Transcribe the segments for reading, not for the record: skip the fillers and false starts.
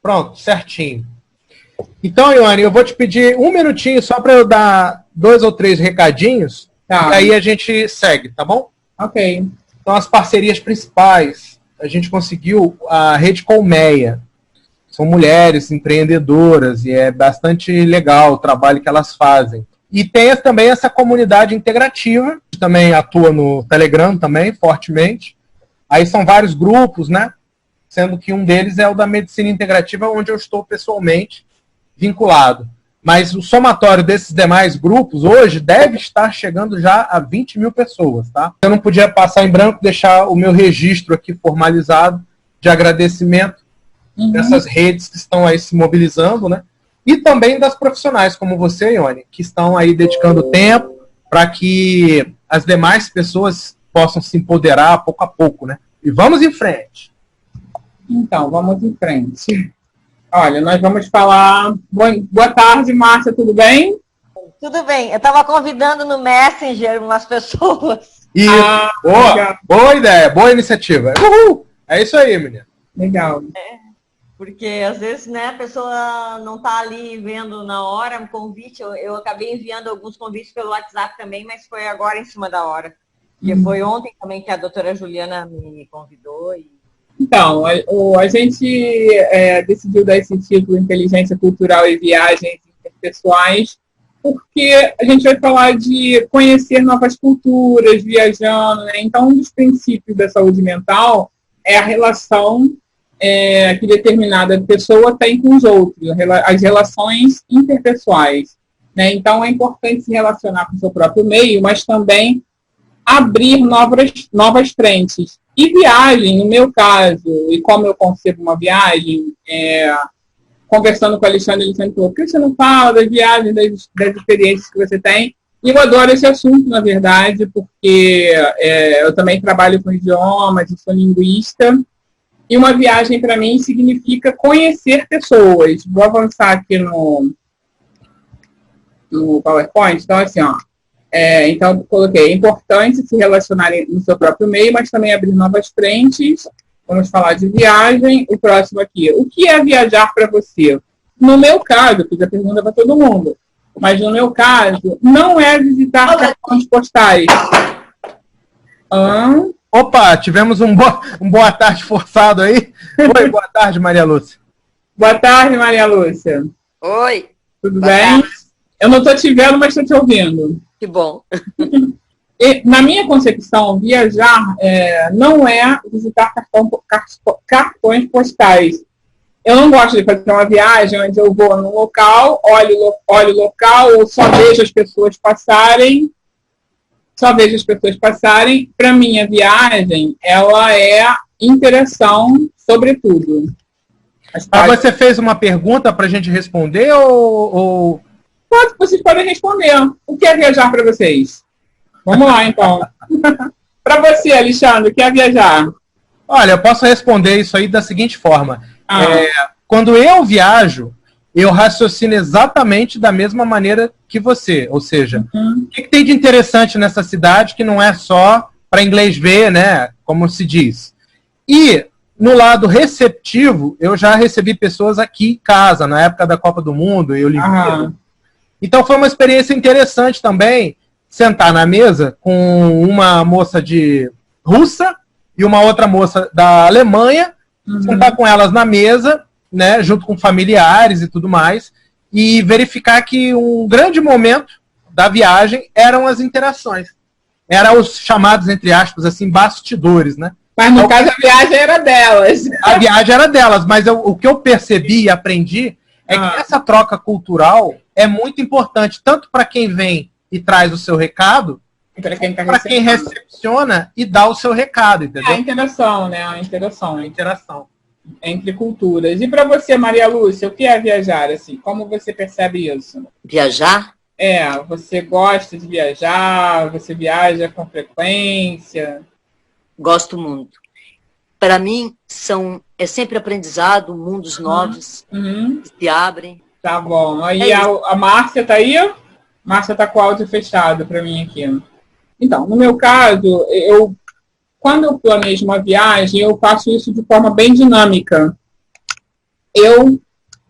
Pronto, certinho. Então, Ioane, eu vou te pedir um minutinho só para eu dar 2 ou 3 recadinhos, Tá. e aí a gente segue, tá bom? Ok. Então, as parcerias principais, a gente conseguiu a Rede Colmeia. São mulheres empreendedoras e é bastante legal o trabalho que elas fazem. E tem também essa comunidade integrativa, que também atua no Telegram também, fortemente. Aí são vários grupos, né? Sendo que um deles é o da Medicina Integrativa, onde eu estou pessoalmente vinculado. Mas o somatório desses demais grupos, hoje, deve estar chegando já a 20 mil pessoas, tá? Eu não podia passar em branco, deixar o meu registro aqui formalizado de agradecimento dessas redes que estão aí se mobilizando, né? E também das profissionais como você, Ione, que estão aí dedicando tempo para que as demais pessoas possam se empoderar pouco a pouco, né? E vamos em frente. Então, vamos em frente. Olha, nós vamos falar... Boa tarde, Márcia, tudo bem? Tudo bem. Eu estava convidando no Messenger umas pessoas. Isso. Boa ideia, boa iniciativa. Uhul! É isso aí, menina. Legal. Porque às vezes, né, a pessoa não está ali vendo na hora um convite. Eu acabei enviando alguns convites pelo WhatsApp também, mas foi agora em cima da hora. Porque foi ontem também que a doutora Juliana me convidou. Então, a gente decidiu dar esse título Inteligência Cultural e Viagens Interpessoais, porque a gente vai falar de conhecer novas culturas, viajando, né? Então, um dos princípios da saúde mental é a relação que determinada pessoa tem com os outros, as relações interpessoais, né? Então, é importante se relacionar com o seu próprio meio, mas também abrir novas frentes. E viagem, no meu caso, e como eu concebo uma viagem, conversando com o Alexandre falou, por que você não fala das viagens, das experiências que você tem? E eu adoro esse assunto, na verdade, porque eu também trabalho com idiomas, eu sou linguista, e uma viagem, para mim, significa conhecer pessoas. Vou avançar aqui no PowerPoint. Então, assim, ó. Então, coloquei, é importante se relacionar no seu próprio meio, mas também abrir novas frentes. Vamos falar de viagem. O próximo aqui. O que é viajar para você? No meu caso, eu fiz a pergunta para todo mundo, mas no meu caso, não é visitar cartões postais. Opa, tivemos um boa tarde forçado aí. Oi, boa tarde, Maria Lúcia. Boa tarde, Maria Lúcia. Oi. Tudo bem? Tarde. Eu não estou te vendo, mas estou te ouvindo. Que bom. Na minha concepção, viajar não é visitar cartões postais. Eu não gosto de fazer uma viagem onde eu vou num local, olho o local, ou só vejo as pessoas passarem. Para mim, a viagem, ela é interação, sobretudo. Mas você fez uma pergunta para a gente responder ou... Vocês podem responder. O que é viajar para vocês? Vamos lá, então. Para você, Alexandre, o que é viajar? Olha, eu posso responder isso aí da seguinte forma. Quando eu viajo, eu raciocino exatamente da mesma maneira que você. Ou seja, o que tem de interessante nessa cidade que não é só para inglês ver, né? Como se diz. E no lado receptivo, eu já recebi pessoas aqui em casa, na época da Copa do Mundo, e Olimpíada. Então foi uma experiência interessante também, sentar na mesa com uma moça de russa e uma outra moça da Alemanha, sentar com elas na mesa, né, junto com familiares e tudo mais, e verificar que um grande momento da viagem eram as interações. Eram os chamados, entre aspas, assim, bastidores, né? Mas no caso a viagem era delas. A viagem era delas, mas o que eu percebi e aprendi é que essa troca cultural é muito importante, tanto para quem vem e traz o seu recado, para quem recepciona e dá o seu recado, entendeu? A interação, né? A interação entre culturas. E para você, Maria Lúcia, o que é viajar, assim? Como você percebe isso? Viajar? Você gosta de viajar? Você viaja com frequência? Gosto muito. Para mim, é sempre aprendizado, mundos novos que se abrem. Tá bom. Aí a Márcia tá aí? Márcia tá com o áudio fechado para mim aqui. Então, no meu caso, quando eu planejo uma viagem, eu faço isso de forma bem dinâmica. Eu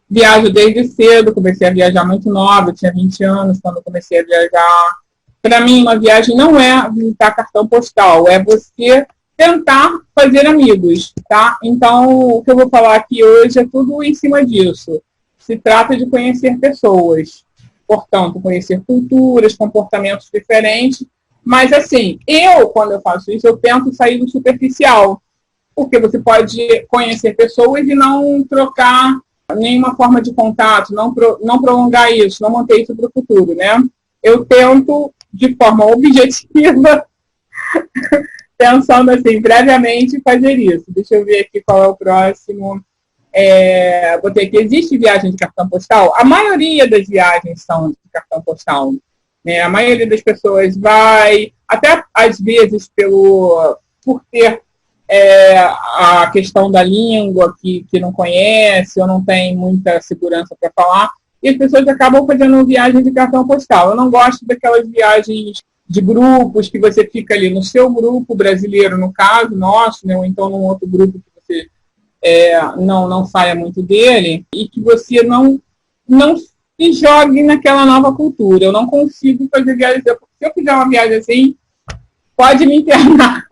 viajo desde cedo, comecei a viajar muito nova, eu tinha 20 anos quando comecei a viajar. Para mim, uma viagem não é visitar cartão postal, é você tentar fazer amigos, tá? Então, o que eu vou falar aqui hoje é tudo em cima disso. Se trata de conhecer pessoas, portanto, conhecer culturas, comportamentos diferentes, mas assim, quando eu faço isso, eu tento sair do superficial, porque você pode conhecer pessoas e não trocar nenhuma forma de contato, não prolongar isso, não manter isso para o futuro, né? Eu tento, de forma objetiva, pensando assim, previamente, fazer isso. Deixa eu ver aqui qual é o próximo. Botei aqui, existe viagem de cartão postal? A maioria das viagens são de cartão postal, né? A maioria das pessoas vai, até às vezes por ter a questão da língua que não conhece ou não tem muita segurança para falar, e as pessoas acabam fazendo viagem de cartão postal. Eu não gosto daquelas viagens de grupos que você fica ali no seu grupo brasileiro, no caso nosso, né, ou então num outro grupo que você não saia muito dele, e que você não se jogue naquela nova cultura. Eu não consigo fazer viagem, porque se eu fizer uma viagem assim, pode me internar.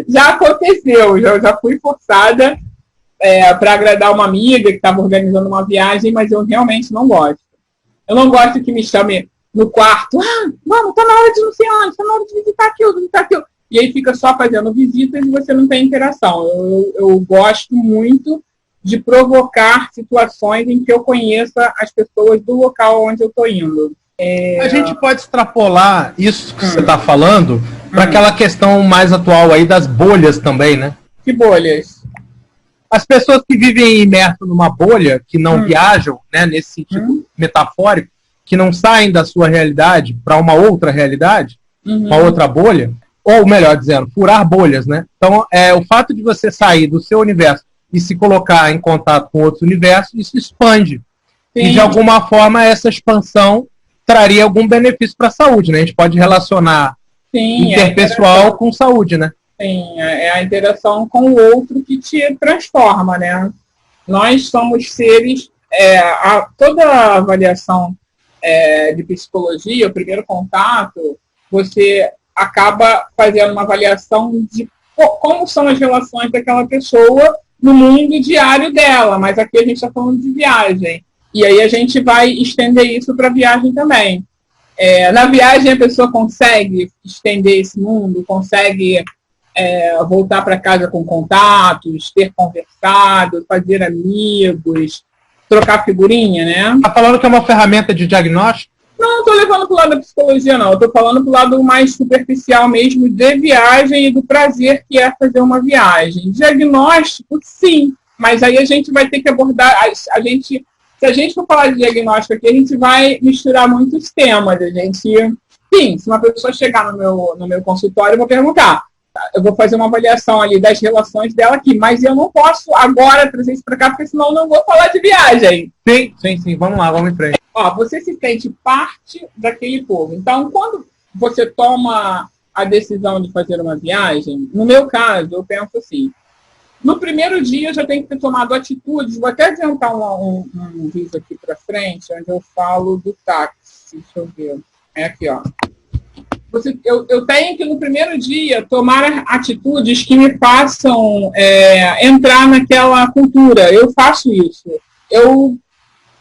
Já aconteceu, já fui forçada para agradar uma amiga que estava organizando uma viagem, mas eu realmente não gosto. Eu não gosto que me chame no quarto, vamos, está na hora de não sei onde, está na hora de visitar aquilo. E aí fica só fazendo visitas e você não tem interação. Eu gosto muito de provocar situações em que eu conheça as pessoas do local onde eu estou indo. A gente pode extrapolar isso que você está falando para aquela questão mais atual aí das bolhas também, né? Que bolhas? As pessoas que vivem imersas numa bolha, que não viajam, né, nesse sentido metafórico, que não saem da sua realidade para uma outra realidade, uma outra bolha, ou melhor dizendo, furar bolhas, né? Então, o fato de você sair do seu universo e se colocar em contato com outros universos, isso expande. Sim. E, de alguma forma, essa expansão traria algum benefício para a saúde, né? A gente pode relacionar interpessoal com saúde, né? Sim, é a interação com o outro que te transforma, né? Nós somos seres... toda a avaliação de psicologia, o primeiro contato, você acaba fazendo uma avaliação de como são as relações daquela pessoa no mundo diário dela, mas aqui a gente está falando de viagem. E aí a gente vai estender isso para a viagem também. Na viagem a pessoa consegue estender esse mundo, consegue voltar para casa com contatos, ter conversado, fazer amigos, trocar figurinha, né? Tá falando que é uma ferramenta de diagnóstico? Não estou levando para o lado da psicologia, não. Estou falando para o lado mais superficial mesmo de viagem e do prazer que é fazer uma viagem. Diagnóstico, sim. Mas aí a gente vai ter que abordar... se a gente for falar de diagnóstico aqui, a gente vai misturar muitos temas. Sim, se uma pessoa chegar no meu consultório, eu vou perguntar. Eu vou fazer uma avaliação ali das relações dela aqui, mas eu não posso agora trazer isso para cá, porque senão eu não vou falar de viagem. Sim. Vamos lá, vamos em frente. Você se sente parte daquele povo. Então, quando você toma a decisão de fazer uma viagem, no meu caso, eu penso assim, no primeiro dia eu já tenho que ter tomado atitudes, vou até adiantar um vídeo aqui para frente, onde eu falo do táxi. Deixa eu ver. É aqui, ó. Eu tenho que, no primeiro dia, tomar atitudes que me façam entrar naquela cultura. Eu faço isso. Eu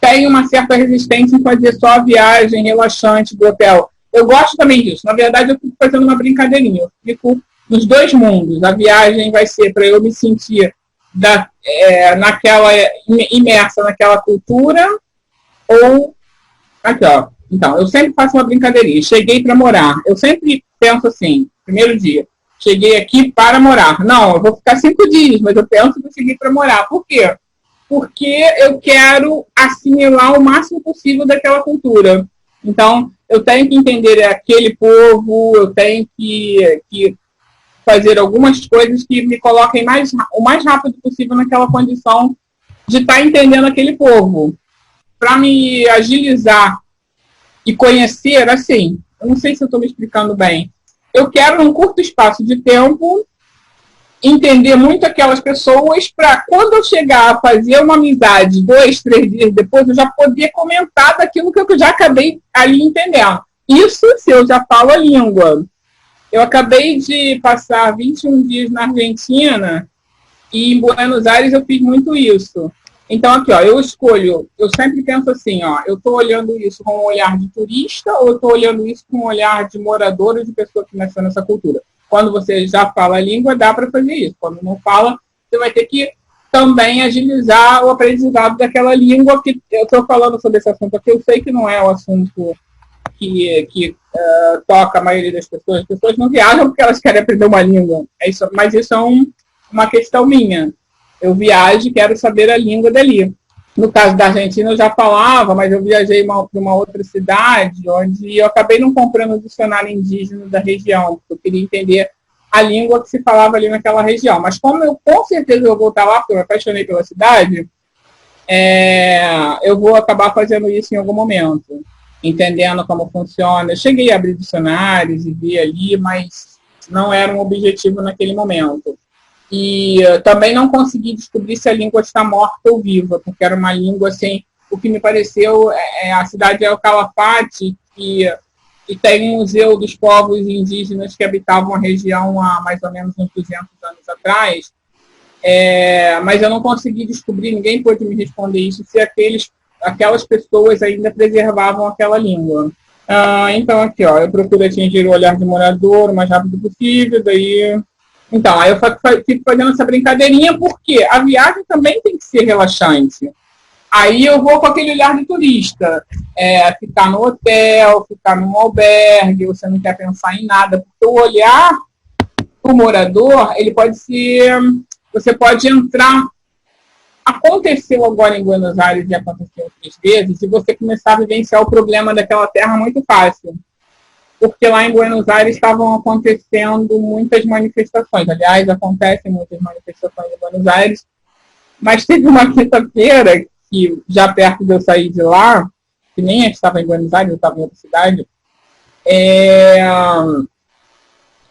tenho uma certa resistência em fazer só a viagem relaxante do hotel. Eu gosto também disso. Na verdade, eu fico fazendo uma brincadeirinha. Eu fico nos dois mundos. A viagem vai ser para eu me sentir imersa naquela cultura, ou aqui, ó. Então, eu sempre faço uma brincadeirinha. Cheguei para morar. Eu sempre penso assim, primeiro dia, cheguei aqui para morar. Não, eu vou ficar 5 dias, mas eu penso que eu cheguei para morar. Por quê? Porque eu quero assimilar o máximo possível daquela cultura. Então, eu tenho que entender aquele povo, eu tenho que fazer algumas coisas que me coloquem o mais rápido possível naquela condição de estar entendendo aquele povo. Para me agilizar e conhecer, assim, eu não sei se eu estou me explicando bem. Eu quero, num curto espaço de tempo, entender muito aquelas pessoas para quando eu chegar a fazer uma amizade 2, 3 dias depois, eu já poder comentar daquilo que eu já acabei ali entendendo. Isso se eu já falo a língua. Eu acabei de passar 21 dias na Argentina e em Buenos Aires eu fiz muito isso. Então, aqui, ó, eu sempre penso assim, ó, eu estou olhando isso com um olhar de turista ou eu estou olhando isso com um olhar de morador ou de pessoa que nasceu nessa cultura? Quando você já fala a língua, dá para fazer isso. Quando não fala, você vai ter que também agilizar o aprendizado daquela língua que eu estou falando sobre esse assunto aqui. Eu sei que não é o assunto que toca a maioria das pessoas. As pessoas não viajam porque elas querem aprender uma língua. Mas isso é uma questão minha. Eu viajo e quero saber a língua dali. No caso da Argentina, eu já falava, mas eu viajei para uma outra cidade, onde eu acabei não comprando o dicionário indígena da região, porque eu queria entender a língua que se falava ali naquela região. Mas como eu com certeza vou voltar lá, porque eu me apaixonei pela cidade, eu vou acabar fazendo isso em algum momento, entendendo como funciona. Eu cheguei a abrir dicionários e vi ali, mas não era um objetivo naquele momento. E também não consegui descobrir se a língua está morta ou viva, porque era uma língua, assim, o que me pareceu, a cidade é o Calafate, e tem um museu dos povos indígenas que habitavam a região há mais ou menos uns 200 anos atrás, mas eu não consegui descobrir, ninguém pôde me responder isso, se aquelas pessoas ainda preservavam aquela língua. Então, aqui, ó, eu procuro atingir o olhar de morador o mais rápido possível, daí... Então, aí eu fico fazendo essa brincadeirinha, porque a viagem também tem que ser relaxante. Aí eu vou com aquele olhar de turista, ficar no hotel, ficar num albergue, você não quer pensar em nada, porque o olhar do morador, ele pode ser, você pode entrar, aconteceu agora em Buenos Aires e aconteceu outras vezes, e você começar a vivenciar o problema daquela terra muito fácil. Porque lá em Buenos Aires estavam acontecendo muitas manifestações. Aliás, acontecem muitas manifestações em Buenos Aires. Mas teve uma quinta-feira, que já perto de eu sair de lá, que nem eu estava em Buenos Aires, eu estava em outra cidade,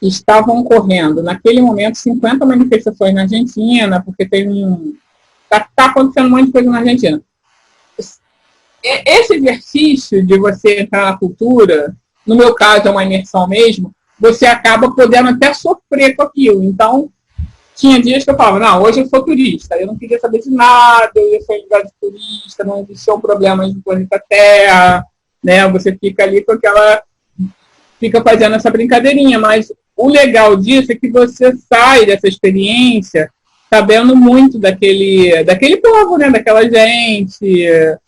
estavam ocorrendo, naquele momento, 50 manifestações na Argentina, porque está acontecendo um monte de coisa na Argentina. Esse exercício de você entrar na cultura... No meu caso, é uma imersão mesmo, você acaba podendo até sofrer com aquilo. Então, tinha dias que eu falava, não, hoje eu sou turista, eu não queria saber de nada, eu ia ser em lugar de turista, não existiam problemas do planeta Terra, né? Você fica ali com fica fazendo essa brincadeirinha, mas o legal disso é que você sai dessa experiência sabendo muito daquele povo, né? Daquela gente,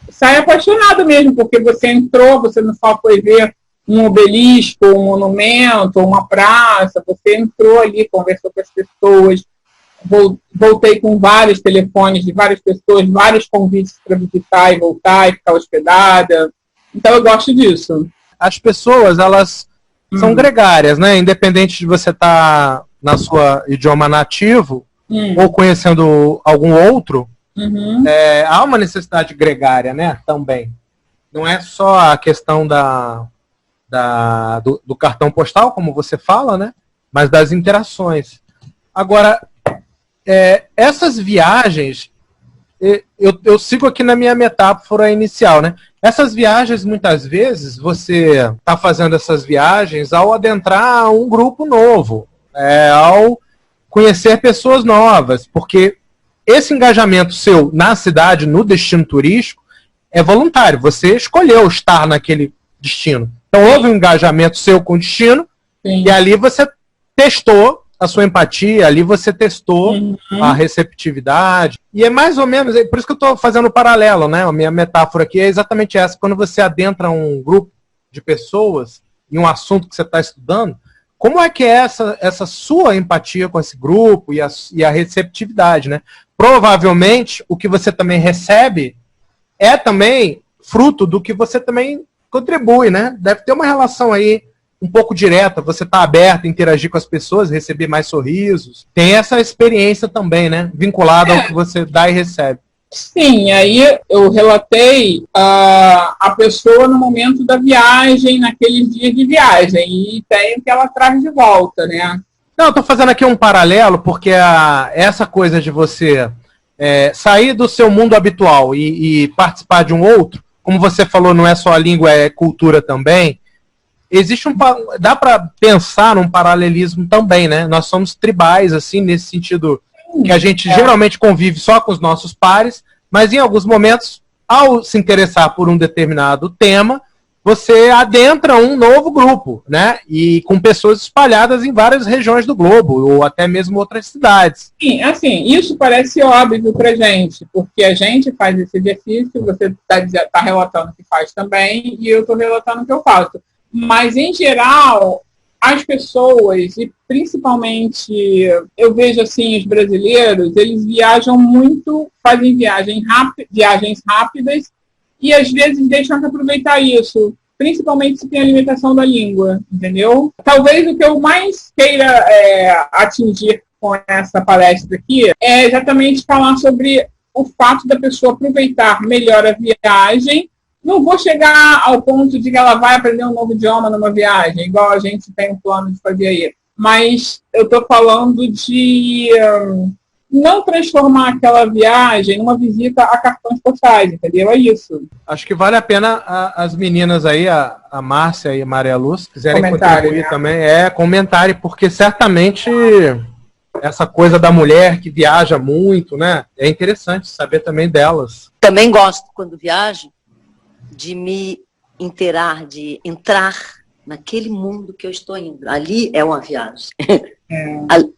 sai apaixonado mesmo, porque você entrou, você não só foi ver um obelisco, um monumento, uma praça, você entrou ali, conversou com as pessoas, voltei com vários telefones de várias pessoas, vários convites para visitar e voltar e ficar hospedada. Então eu gosto disso. As pessoas, elas são gregárias, né? Independente de você estar na sua idioma nativo ou conhecendo algum outro, há uma necessidade gregária, né? Também. Não é só a questão do cartão postal, como você fala, né? Mas das interações. Agora, essas viagens, eu sigo aqui na minha metáfora inicial, né? Essas viagens, muitas vezes, você está fazendo essas viagens ao adentrar um grupo novo, ao conhecer pessoas novas, porque esse engajamento seu na cidade, no destino turístico, é voluntário. Você escolheu estar naquele destino. Então, houve um engajamento seu com o destino, e ali você testou a sua empatia, ali você testou a receptividade. E é mais ou menos, por isso que eu estou fazendo o paralelo, né? A minha metáfora aqui é exatamente essa. Quando você adentra um grupo de pessoas em um assunto que você está estudando, como é que é essa sua empatia com esse grupo e a receptividade, né? Provavelmente, o que você também recebe é também fruto do que você também contribui, né? Deve ter uma relação aí um pouco direta, você tá aberto a interagir com as pessoas, receber mais sorrisos. Tem essa experiência também, né? Vinculada ao que você dá e recebe. Sim, aí eu relatei a pessoa no momento da viagem, naqueles dias de viagem, e tem o que ela traz de volta, né? Não, eu tô fazendo aqui um paralelo, porque essa coisa de você sair do seu mundo habitual e participar de um outro, como você falou, não é só a língua, é cultura também. Existe dá para pensar num paralelismo também, né? Nós somos tribais, assim, nesse sentido que a gente geralmente convive só com os nossos pares, mas em alguns momentos, ao se interessar por um determinado tema, você adentra um novo grupo, né? E com pessoas espalhadas em várias regiões do globo, ou até mesmo outras cidades. Sim, assim, isso parece óbvio pra gente, porque a gente faz esse exercício, você tá relatando que faz também, e eu tô relatando o que eu faço. Mas, em geral, as pessoas, e principalmente, eu vejo assim, os brasileiros, eles viajam muito, fazem viagens rápidas, e às vezes deixam de aproveitar isso, principalmente se tem a limitação da língua, entendeu? Talvez o que eu mais queira atingir com essa palestra aqui é exatamente falar sobre o fato da pessoa aproveitar melhor a viagem. Não vou chegar ao ponto de que ela vai aprender um novo idioma numa viagem, igual a gente tem um plano de fazer aí. Mas eu estou falando de não transformar aquela viagem numa visita a cartões postais, entendeu? É isso. Acho que vale a pena as meninas aí, a Márcia e a Maria Luz, quiserem contribuir, né? Também. Comentário, porque certamente essa coisa da mulher que viaja muito, né? É interessante saber também delas. Também gosto, quando viajo, de me inteirar, de entrar naquele mundo que eu estou indo. Ali é uma viagem.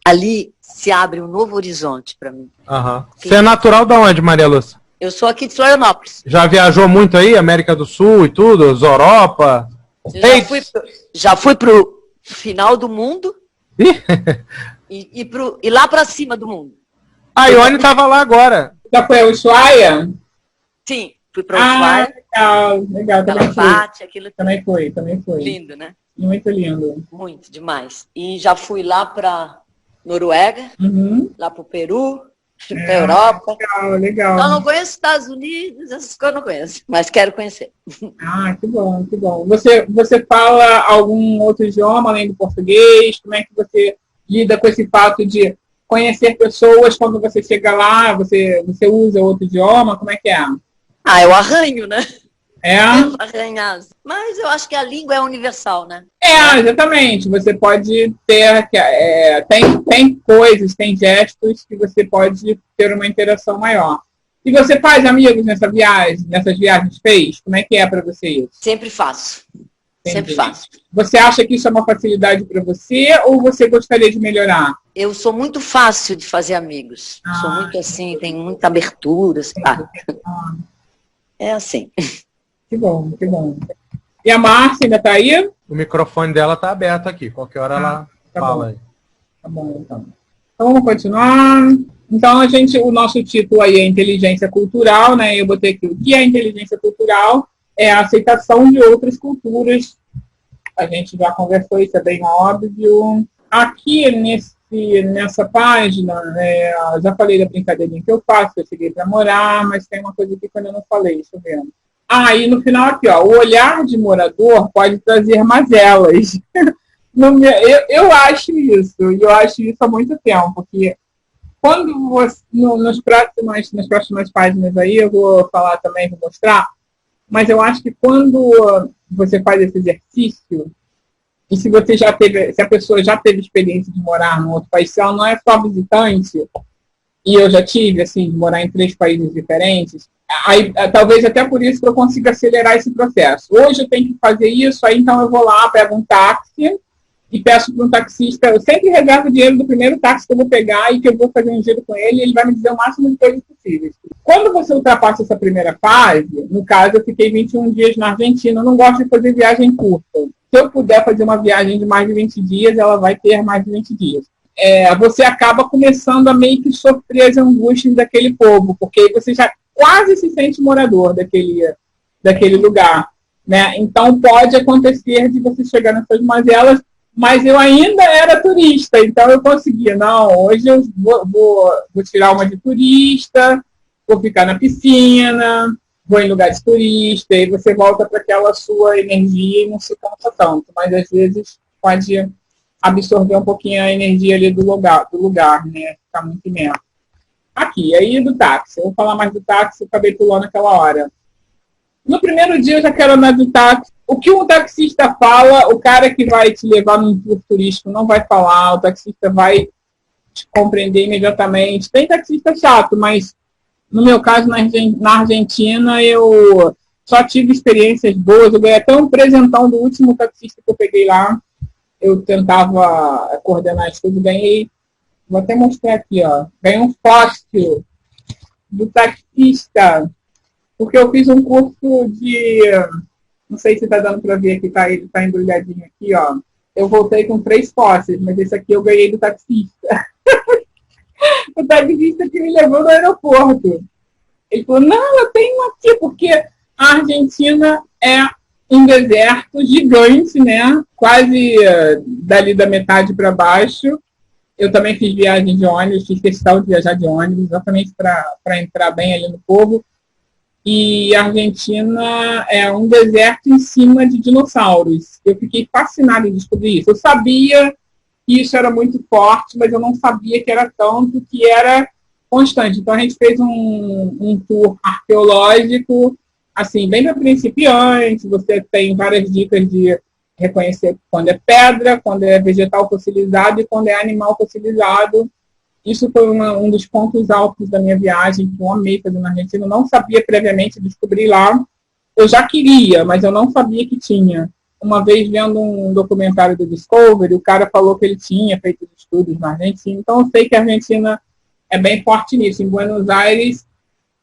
Ali se abre um novo horizonte para mim. Uhum. Você é natural de onde, Maria Lúcia? Eu sou aqui de Florianópolis. Já viajou muito aí, América do Sul e tudo? Europa? Já fui pro final do mundo e lá para cima do mundo. A Ione estava lá agora. Já foi a Ushuaia? Sim, fui para Ushuaia. Legal. Também foi. Lindo, né? Muito lindo. Muito, demais. E já fui lá para Noruega, lá para o Peru, para a Europa. Legal. Eu não conheço Estados Unidos, essas coisas eu não conheço, mas quero conhecer. Que bom. Você fala algum outro idioma além do português? Como é que você lida com esse fato de conhecer pessoas quando você chega lá? Você usa outro idioma? Como é que é? Eu arranho, né? Arranhado. Mas eu acho que a língua é universal, né? Exatamente. Você pode ter... tem coisas, tem gestos que você pode ter uma interação maior. E você faz amigos nessas viagens fez? Como é que é para você isso? Sempre faço. Sempre faço. Você acha que isso é uma facilidade para você ou você gostaria de melhorar? Eu sou muito fácil de fazer amigos. Sou muito assim, tenho muita abertura. É assim. Que bom. E a Márcia ainda está aí? O microfone dela está aberto aqui. Qualquer hora ela fala aí. Tá bom, então. Então vamos continuar. Então o nosso título aí é Inteligência Cultural, né? Eu botei aqui o que é inteligência cultural. É a aceitação de outras culturas. A gente já conversou, isso é bem óbvio. Aqui nessa página, já falei da brincadeirinha que eu faço, eu cheguei para morar, mas tem uma coisa aqui que eu ainda não falei, deixa eu ver. E no final aqui, o olhar de morador pode trazer mazelas. Eu acho isso, e eu acho isso há muito tempo, porque quando você, nas próximas páginas aí, eu vou falar também, vou mostrar, mas eu acho que quando você faz esse exercício, e se a pessoa já teve experiência de morar num outro país, se ela não é só visitante, e eu já tive, assim, de morar em 3 países diferentes, aí, talvez até por isso que eu consiga acelerar esse processo. Hoje eu tenho que fazer isso, aí então eu vou lá, pego um táxi, e peço para um taxista, eu sempre reservo o dinheiro do primeiro táxi que eu vou pegar e que eu vou fazer um giro com ele, e ele vai me dizer o máximo de coisas possíveis. Quando você ultrapassa essa primeira fase, no caso eu fiquei 21 dias na Argentina, eu não gosto de fazer viagem curta. Se eu puder fazer uma viagem de mais de 20 dias, ela vai ter mais de 20 dias. Você acaba começando a meio que sofrer as angústias daquele povo, porque você já quase se sente morador daquele lugar, né? Então pode acontecer de você chegar nessas mazelas, mas eu ainda era turista, então eu conseguia. Não, hoje eu vou tirar uma de turista, vou ficar na piscina, vou em lugar de turista, e você volta para aquela sua energia e não se cansa tanto. Mas às vezes pode absorver um pouquinho a energia ali do lugar, né? Ficar muito imerso. Aqui, aí do táxi. Eu vou falar mais do táxi, acabei pulando aquela hora. No primeiro dia eu já quero andar de táxi. O que um taxista fala, o cara que vai te levar num tour turístico não vai falar, o taxista vai te compreender imediatamente. Tem taxista chato, mas no meu caso, na Argentina, eu só tive experiências boas. Eu ganhei até um presentão do último taxista que eu peguei lá. Eu tentava coordenar as coisas, ganhei. Vou até mostrar aqui, ó. Ganhei um fóssil do taxista, porque eu fiz um curso de... Não sei se está dando para ver aqui, tá? Ele está embrulhadinho aqui, ó. Eu voltei com 3 fósseis, mas esse aqui eu ganhei do taxista. O taxista que me levou no aeroporto. Ele falou, não, eu tenho aqui, porque a Argentina é um deserto gigante, né? Quase dali da metade para baixo. Eu também fiz viagem de ônibus, fiz questão de viajar de ônibus, exatamente para entrar bem ali no povo. E a Argentina é um deserto em cima de dinossauros. Eu fiquei fascinada em descobrir isso. Eu sabia que isso era muito forte, mas eu não sabia que era tanto, que era constante. Então a gente fez um tour arqueológico, assim, bem para principiantes. Você tem várias dicas de reconhecer quando é pedra, quando é vegetal fossilizado e quando é animal fossilizado. Isso foi um dos pontos altos da minha viagem, que eu amei fazer na Argentina. Eu não sabia previamente, descobri lá. Eu já queria, mas eu não sabia que tinha. Uma vez vendo um documentário do Discovery, o cara falou que ele tinha feito estudos na Argentina. Então eu sei que a Argentina é bem forte nisso. Em Buenos Aires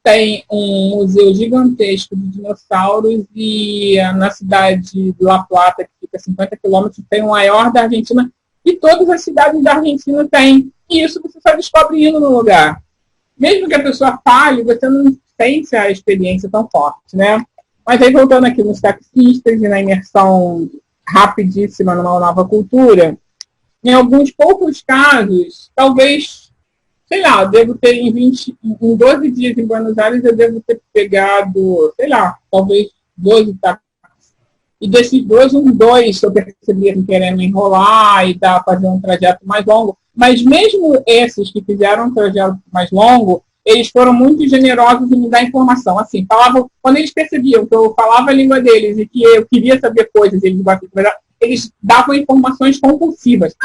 tem um museu gigantesco de dinossauros e na cidade de La Plata, que fica a 50 quilômetros, tem o maior da Argentina. E todas as cidades da Argentina têm. E isso você só descobre indo no lugar. Mesmo que a pessoa fale, você não sente a experiência tão forte, né? Mas aí, voltando aqui nos taxistas e na imersão rapidíssima numa nova cultura, em alguns poucos casos, talvez, sei lá, eu devo ter em 12 dias em Buenos Aires, eu devo ter pegado, sei lá, talvez 12 táxis. E desses 2 eu percebia que querendo enrolar e fazer um trajeto mais longo. Mas mesmo esses que fizeram um trajeto mais longo, eles foram muito generosos em me dar informação. Assim, quando eles percebiam que eu falava a língua deles e que eu queria saber coisas, eles davam informações compulsivas.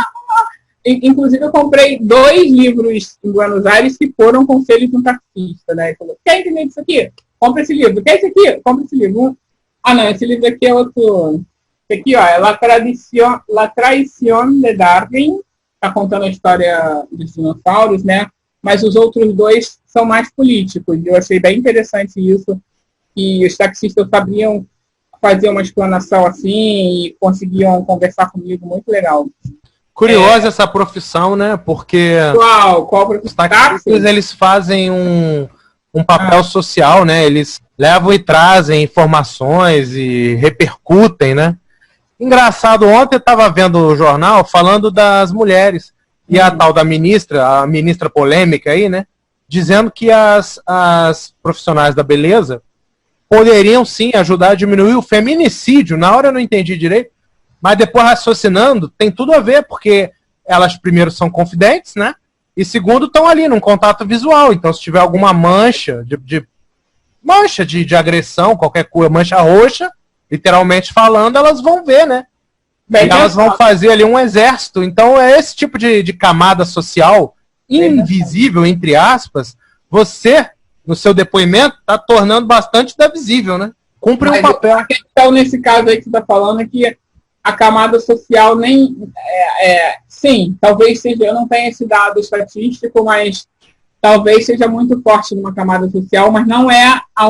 Inclusive, eu comprei 2 livros em Buenos Aires que foram conselhos de um taxista. Né? Ele falou, quer entender isso aqui? Compre esse livro. Quer esse aqui? Compre esse livro. Ah, não, esse livro aqui é outro. Esse aqui, ó, é La Traición de Darwin. Está contando a história dos dinossauros, né? Mas os outros 2 são mais políticos. Eu achei bem interessante isso. E os taxistas sabiam fazer uma explanação assim e conseguiam conversar comigo. Muito legal. Curiosa essa profissão, né? Porque qual profissão? Os taxistas, eles fazem um papel social, né? Eles levam e trazem informações e repercutem, né? Engraçado, ontem eu estava vendo o jornal falando das mulheres e a tal da a ministra polêmica aí, né? Dizendo que as profissionais da beleza poderiam sim ajudar a diminuir o feminicídio. Na hora eu não entendi direito, mas depois raciocinando, tem tudo a ver, porque elas primeiro são confidentes, né? E segundo, estão ali num contato visual. Então, se tiver alguma mancha de agressão, qualquer coisa, mancha roxa, literalmente falando, elas vão ver, né? E elas vão fazer ali um exército. Então, é esse tipo de camada social invisível, entre aspas, você, no seu depoimento, está tornando bastante da visível, né? Cumpre um papel. A questão nesse caso aí que você está falando é que a camada social nem... sim, talvez seja... Eu não tenho esse dado estatístico, mas talvez seja muito forte numa camada social, mas não é a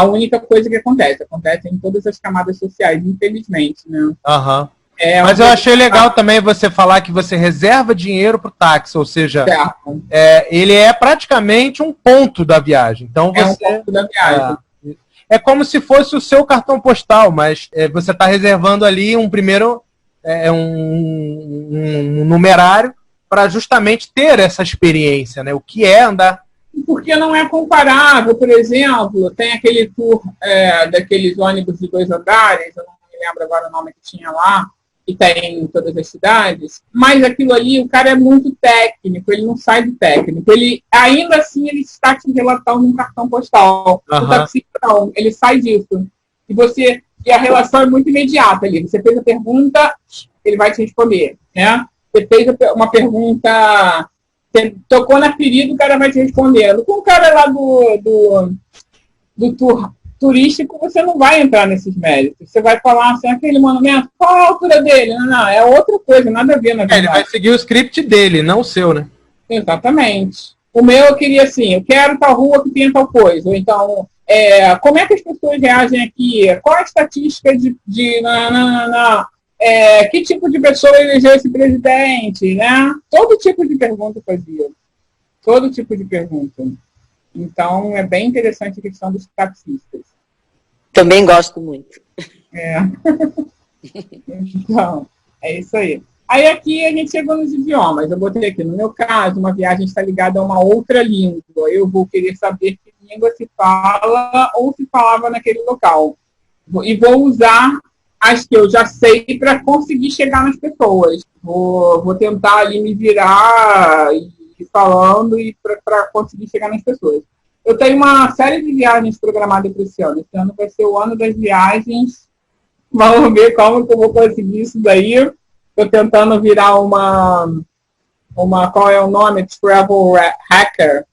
única coisa que acontece. Acontece em todas as camadas sociais, infelizmente, né? Uhum. Mas eu achei legal também você falar que você reserva dinheiro para o táxi, ou seja, ele é praticamente um ponto da viagem. Então você, um ponto da viagem. É como se fosse o seu cartão postal, mas você está reservando ali um primeiro um numerário para justamente ter essa experiência, né? O que é andar. Porque não é comparável. Por exemplo, tem aquele tour daqueles ônibus de 2 andares, eu não me lembro agora o nome que tinha lá, que tem em todas as cidades, mas aquilo ali, o cara é muito técnico, ele não sai do técnico. Ele, ainda assim, ele está te relatando um cartão postal. O taxista não, ele sai disso. E a relação é muito imediata ali. Você fez a pergunta, ele vai te responder, né? Você fez uma pergunta, você tocou na ferida, o cara vai te respondendo. Com o cara lá do tour turístico, você não vai entrar nesses méritos. Você vai falar assim, aquele monumento, qual a altura dele? Não, é outra coisa, nada a ver na verdade. Ele vai seguir o script dele, não o seu, né? Exatamente. O meu eu queria assim, eu quero tal rua que tenha tal coisa. Ou então, como é que as pessoas reagem aqui? Qual a estatística que tipo de pessoa elegeu esse presidente? Né? Todo tipo de pergunta eu fazia. Todo tipo de pergunta. Então, é bem interessante a questão dos taxistas. Também gosto muito. Então, é isso aí. Aí aqui a gente chegou nos idiomas. Eu botei aqui, no meu caso, uma viagem está ligada a uma outra língua. Eu vou querer saber que língua se fala ou se falava naquele local. E vou usar as que eu já sei para conseguir chegar nas pessoas. Vou tentar ali me virar falando e para conseguir chegar nas pessoas. Eu tenho uma série de viagens programadas para esse ano. Esse ano vai ser o ano das viagens. Vamos ver como que eu vou conseguir isso daí. Estou tentando virar qual é o nome? Travel hacker.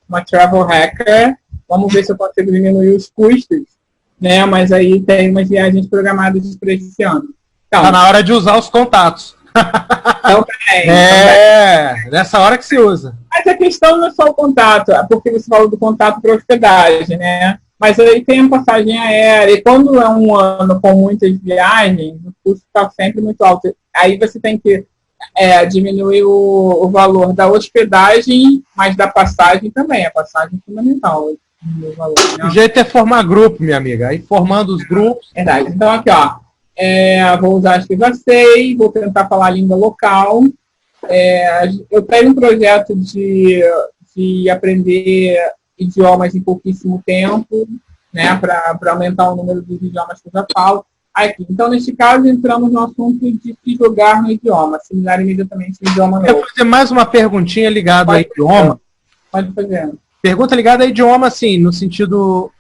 Uma travel hacker. Vamos ver se eu consigo diminuir os custos. Né? Mas aí tem umas viagens programadas para esse ano. Então, tá na hora de usar os contatos. Também. Nessa hora que se usa. Mas a questão não é só o contato, porque você falou do contato para hospedagem, né? Mas aí tem a passagem aérea, e quando é um ano com muitas viagens, o custo está sempre muito alto. Aí você tem que diminuir o valor da hospedagem, mas da passagem também. A passagem é fundamental. O jeito é formar grupo, minha amiga. Aí formando os grupos. Verdade. Então aqui, ó. Vou usar as que eu já sei, vou tentar falar a língua local. Eu tenho um projeto de aprender idiomas em pouquíssimo tempo, né, para aumentar o número de idiomas que eu já falo. Aqui. Então, neste caso, entramos no assunto de se jogar no idioma, assimilar imediatamente o idioma novo. Eu vou fazer mais uma perguntinha ligada ao idioma. Pode fazer. Pergunta ligada ao idioma, assim, no sentido...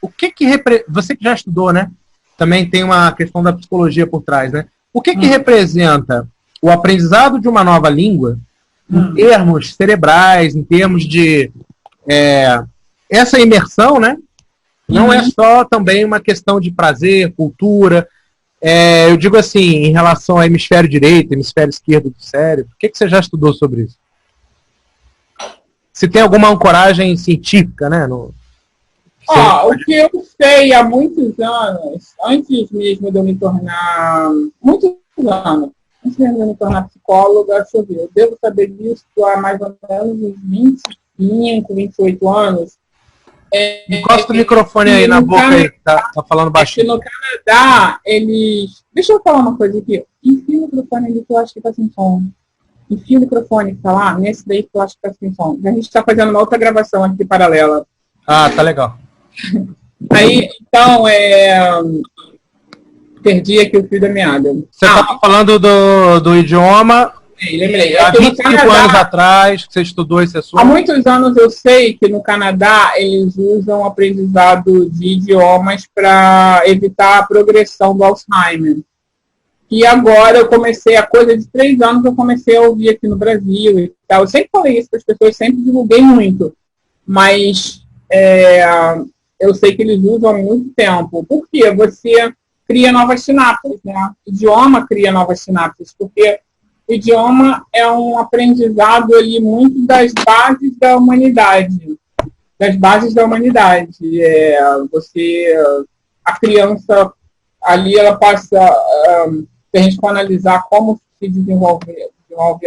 Você que já estudou, né? Também tem uma questão da psicologia por trás, né? O que representa o aprendizado de uma nova língua em termos cerebrais, em termos de... essa imersão, né? Não é só também uma questão de prazer, cultura. Eu digo assim, em relação ao hemisfério direito, hemisfério esquerdo do cérebro. O que você já estudou sobre isso? Se tem alguma ancoragem científica, né? O que eu sei há muitos anos, antes mesmo de eu me tornar... Muitos anos. Antes mesmo de eu me tornar psicóloga, deixa eu ver, eu devo saber disso há mais ou menos uns 25, 28 anos. Encosta o microfone aí na boca aí, que tá falando baixinho. No Canadá, eles... Deixa eu falar uma coisa aqui. Enfia o microfone ali que eu acho que tá sem som. Enfia o microfone que tá lá, nesse daí que eu acho que tá sem som. A gente tá fazendo uma outra gravação aqui paralela. Ah, tá legal. Aí, então, perdi aqui o fio da meada. Você estava falando do idioma. Lembrei. Há 25 anos atrás, que você estudou esse assunto. Há muitos anos eu sei que no Canadá eles usam o aprendizado de idiomas para evitar a progressão do Alzheimer. E agora eu comecei, a coisa de 3 anos, eu comecei a ouvir aqui no Brasil e tal. Eu sempre falei isso para as pessoas, sempre divulguei muito. Mas eu sei que eles usam há muito tempo. Por quê? Você cria novas sinapses, né? O idioma cria novas sinapses, porque o idioma é um aprendizado ali muito das bases da humanidade. Das bases da humanidade. A criança ali, ela passa... se a gente for analisar como se desenvolve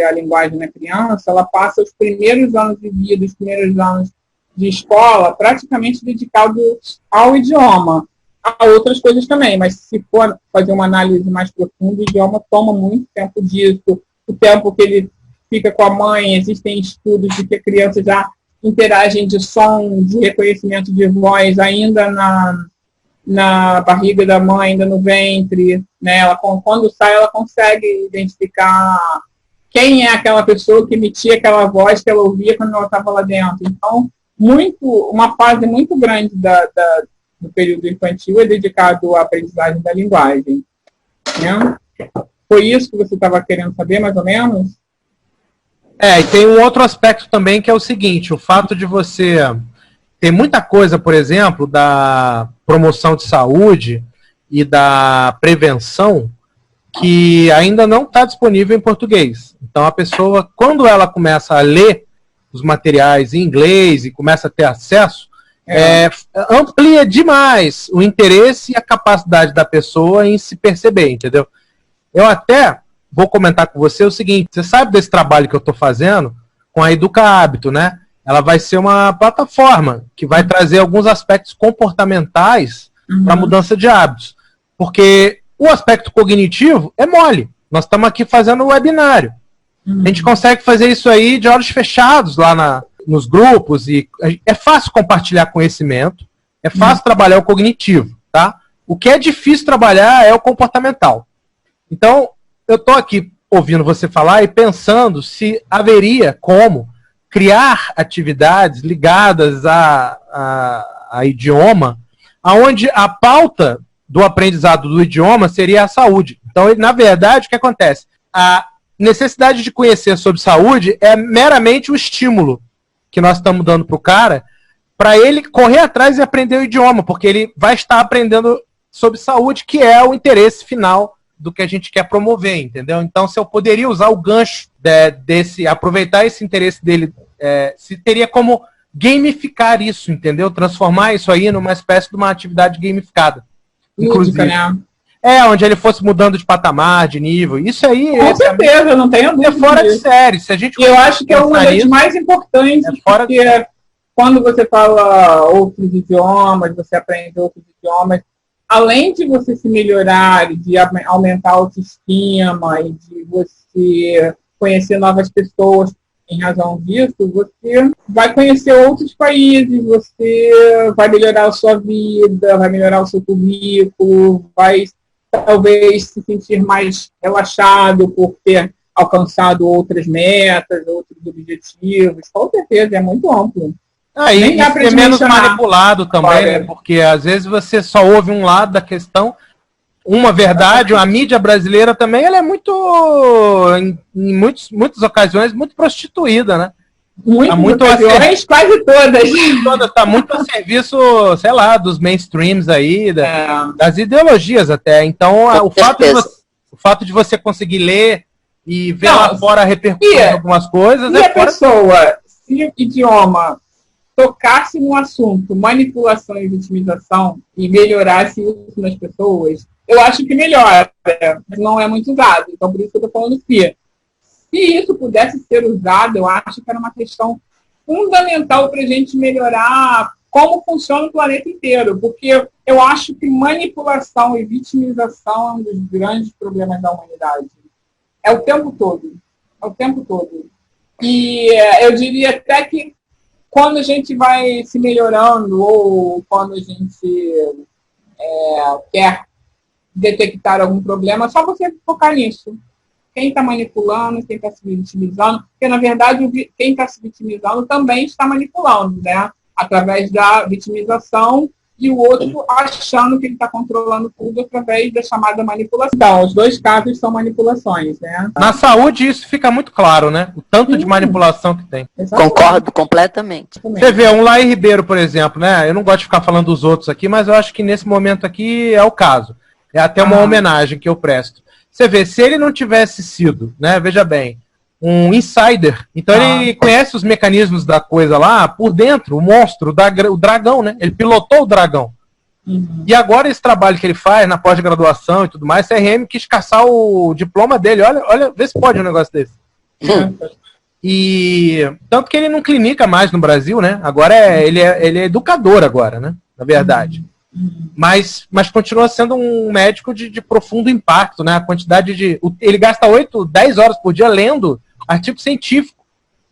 a linguagem na criança, ela passa os primeiros anos de vida, os primeiros anos de escola, praticamente dedicados ao idioma. Há outras coisas também, mas se for fazer uma análise mais profunda, o idioma toma muito tempo disso. O tempo que ele fica com a mãe, existem estudos de que a criança já interagem de som, de reconhecimento de voz, ainda na barriga da mãe, ainda no ventre, né? Ela, quando sai, ela consegue identificar quem é aquela pessoa que emitia aquela voz que ela ouvia quando ela estava lá dentro. Então, uma fase muito grande do período infantil é dedicado à aprendizagem da linguagem. Né? Foi isso que você estava querendo saber, mais ou menos? E tem um outro aspecto também, que é o seguinte, o fato de você... Tem muita coisa, por exemplo, da promoção de saúde e da prevenção que ainda não está disponível em português. Então, a pessoa, quando ela começa a ler os materiais em inglês e começa a ter acesso, amplia demais o interesse e a capacidade da pessoa em se perceber, entendeu? Eu até vou comentar com você o seguinte, você sabe desse trabalho que eu estou fazendo com a Educa Hábito, né? Ela vai ser uma plataforma que vai trazer alguns aspectos comportamentais para mudança de hábitos. Porque o aspecto cognitivo é mole. Nós estamos aqui fazendo um webinário. A gente consegue fazer isso aí de olhos fechados lá nos grupos. E é fácil compartilhar conhecimento, é fácil trabalhar o cognitivo, tá? O que é difícil trabalhar é o comportamental. Então, eu estou aqui ouvindo você falar e pensando se haveria como criar atividades ligadas a idioma, onde a pauta do aprendizado do idioma seria a saúde. Então, na verdade, o que acontece? A necessidade de conhecer sobre saúde é meramente o estímulo que nós estamos dando para o cara, para ele correr atrás e aprender o idioma, porque ele vai estar aprendendo sobre saúde, que é o interesse final do que a gente quer promover, entendeu? Então, se eu poderia usar o gancho aproveitar esse interesse dele, se teria como gamificar isso, entendeu? Transformar isso aí numa espécie de uma atividade gamificada. Inclusive. Né? Onde ele fosse mudando de patamar, de nível. Isso aí... Com certeza, eu não tenho dúvida. É fora de série. Se a gente eu acho que é uma das mais importantes, porque quando você fala outros idiomas, você aprende outros idiomas, além de você se melhorar, de aumentar a autoestima e de você conhecer novas pessoas em razão disso, você vai conhecer outros países, você vai melhorar a sua vida, vai melhorar o seu currículo, vai talvez se sentir mais relaxado por ter alcançado outras metas, outros objetivos. Com certeza, é muito amplo. E ser menos manipulado também, né? Porque às vezes você só ouve um lado da questão. Uma verdade, a mídia brasileira também, ela é muito, em muitas ocasiões, muito prostituída, né? Quase todas. Está muito a serviço, sei lá, dos mainstreams aí, das ideologias até. Então, o fato de você conseguir ler e ver lá fora a repercussão de algumas coisas... E a pessoa, se o idioma tocasse no assunto manipulação e vitimização e melhorasse isso nas pessoas... Eu acho que melhora, mas não é muito usado. Então, por isso que eu estou falando que, se isso pudesse ser usado, eu acho que era uma questão fundamental para a gente melhorar como funciona o planeta inteiro. Porque eu acho que manipulação e vitimização é um dos grandes problemas da humanidade. É o tempo todo. É o tempo todo. E eu diria até que quando a gente vai se melhorando ou quando a gente quer detectar algum problema, é só você focar nisso. Quem está manipulando, quem está se vitimizando, porque, na verdade, quem está se vitimizando também está manipulando, né? Através da vitimização e o outro achando que ele está controlando tudo através da chamada manipulação. Então, os dois casos são manipulações, né? Na saúde isso fica muito claro, né? O tanto de manipulação que tem. Exatamente. Concordo completamente. Você vê, um Laí Ribeiro, por exemplo, né? Eu não gosto de ficar falando dos outros aqui, mas eu acho que nesse momento aqui é o caso. É até uma homenagem que eu presto. Você vê, se ele não tivesse sido, né, veja bem, um insider, então ele conhece os mecanismos da coisa lá por dentro, o monstro, o dragão, né? Ele pilotou o dragão. E agora esse trabalho que ele faz na pós-graduação e tudo mais, CRM quis caçar o diploma dele. Olha, vê se pode um negócio desse. E tanto que ele não clinica mais no Brasil, né? Agora ele é educador agora, né? Na verdade. Mas continua sendo um médico de profundo impacto, né? A quantidade de... Ele gasta 8, 10 horas por dia lendo artigo científico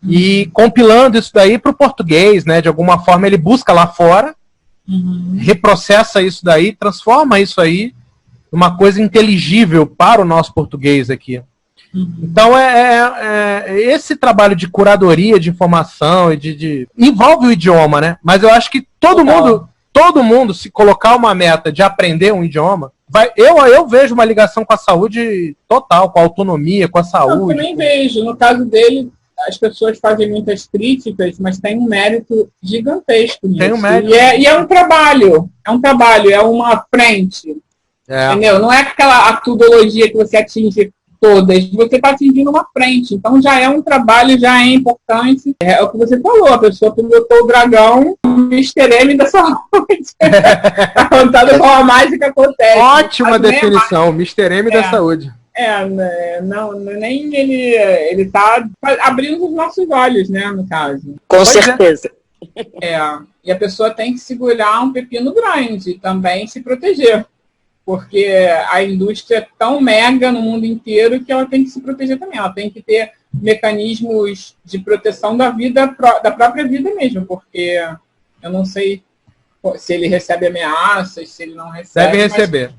e compilando isso daí para o português, né? De alguma forma ele busca lá fora, reprocessa isso daí, transforma isso aí uma coisa inteligível para o nosso português aqui. Então, esse trabalho de curadoria de informação e envolve o idioma, né? Mas eu acho que todo mundo, se colocar uma meta de aprender um idioma, eu vejo uma ligação com a saúde total, com a autonomia, com a saúde. Eu também vejo. No caso dele, as pessoas fazem muitas críticas, mas tem um mérito gigantesco nisso. Tem um mérito. E é um trabalho, é uma frente. Entendeu? Não é aquela tudologia que você atinge todas, você está atingindo uma frente. Então já é um trabalho, já é importante. É o que você falou, a pessoa pilotou o dragão, o Mr. M da saúde. Está contando como a mágica acontece. Ótima definição, Mr. M da saúde. Nem ele está abrindo os nossos olhos, né, no caso. Com certeza. E a pessoa tem que segurar um pepino grande e também se proteger. Porque a indústria é tão mega no mundo inteiro que ela tem que se proteger também. Ela tem que ter mecanismos de proteção da própria vida mesmo, porque eu não sei se ele recebe ameaças, se ele não recebe. Deve receber.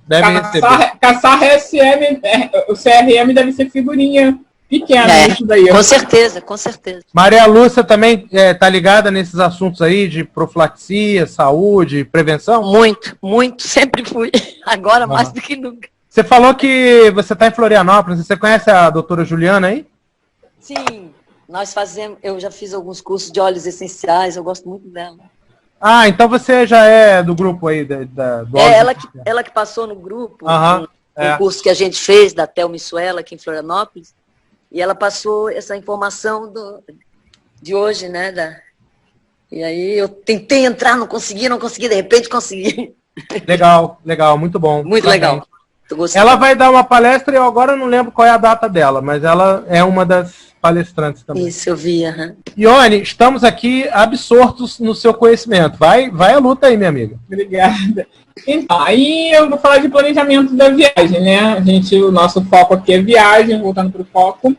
Caçar RSM, o CRM deve ser figurinha pequena isso daí. Com certeza, com certeza. Maria Lúcia também está ligada nesses assuntos aí de profilaxia, saúde, prevenção? Muito, sempre fui. Agora mais do que nunca. Você falou que você está em Florianópolis, você conhece a doutora Juliana aí? Sim, eu já fiz alguns cursos de óleos essenciais, eu gosto muito dela. Ah, então você já é do grupo aí do ela que passou no grupo, um curso que a gente fez da Thelma Issuela aqui em Florianópolis. E ela passou essa informação de hoje, né? E aí eu tentei entrar, não consegui, de repente consegui. Legal, muito bom. Muito legal. Ela vai dar uma palestra, eu agora não lembro qual é a data dela, mas ela é uma das palestrantes também. Isso, eu vi. Ione, estamos aqui absortos no seu conhecimento. Vai à luta aí, minha amiga. Obrigada. Então, aí eu vou falar de planejamento da viagem, né? O nosso foco aqui é viagem, voltando para o foco.